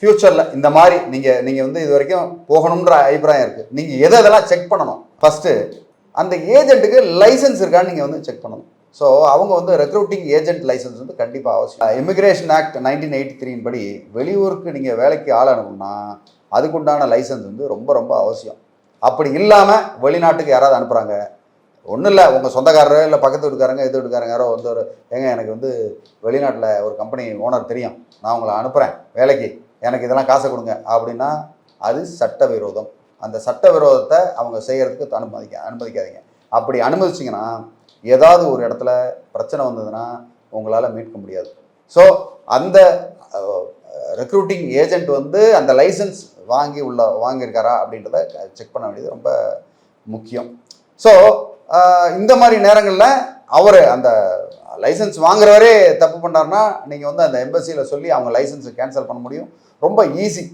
ஃபியூச்சரில் இந்த மாதிரி நீங்கள் வந்து இது வரைக்கும் போகணுன்ற அபிப்பிராயம் இருக்குது. நீங்கள் எதெல்லாம் செக் பண்ணணும்? ஃபஸ்ட்டு அந்த ஏஜென்ட்டுக்கு லைசன்ஸ் இருக்கான்னு நீங்கள் வந்து செக் பண்ணணும். ஸோ அவங்க வந்து ரெக்ரூட்டிங் ஏஜென்ட் லைசன்ஸ் வந்து கண்டிப்பாக அவசியம். இமிக்ரேஷன் ஆக்ட் 1983 படி வெளியூருக்கு நீங்கள் வேலைக்கு ஆள் அனுப்பணும்னா அதுக்குண்டான லைசன்ஸ் வந்து ரொம்ப ரொம்ப அவசியம். அப்படி இல்லாமல் வெளிநாட்டுக்கு யாராவது அனுப்புகிறாங்க, ஒன்றும் இல்லை, உங்கள் சொந்தக்காரரு இல்லை பக்கத்து வீட்டுக்காரங்க எது வீட்டுக்காரங்க யாரோ வந்து எனக்கு வந்து வெளிநாட்டில் ஒரு கம்பெனி ஓனர் தெரியும், நான் உங்களை அனுப்புகிறேன் வேலைக்கு, எனக்கு இதெல்லாம் காசை கொடுங்க அப்படின்னா அது சட்டவிரோதம். அந்த சட்டவிரோதத்தை அவங்க செய்கிறதுக்கு அனுமதிக்காதீங்க. அப்படி அனுமதிச்சிங்கன்னா ஏதாவது ஒரு இடத்துல பிரச்சனை வந்ததுன்னா உங்களால் மீட்க முடியாது. ஸோ அந்த ரெக்ரூட்டிங் ஏஜென்ட் வந்து அந்த லைசன்ஸ் வாங்கியிருக்காரா அப்படின்றத செக் பண்ண வேண்டியது ரொம்ப முக்கியம். ஸோ இந்த மாதிரி நேரங்களில் அவர் அந்த லைசன்ஸ் வாங்குறவரே தப்பு பண்ணார்னா நீங்கள் வந்து அந்த எம்பசியில் சொல்லி அவங்க லைசன்ஸை கேன்சல் பண்ண முடியும். ரொம்ப ஈஸி.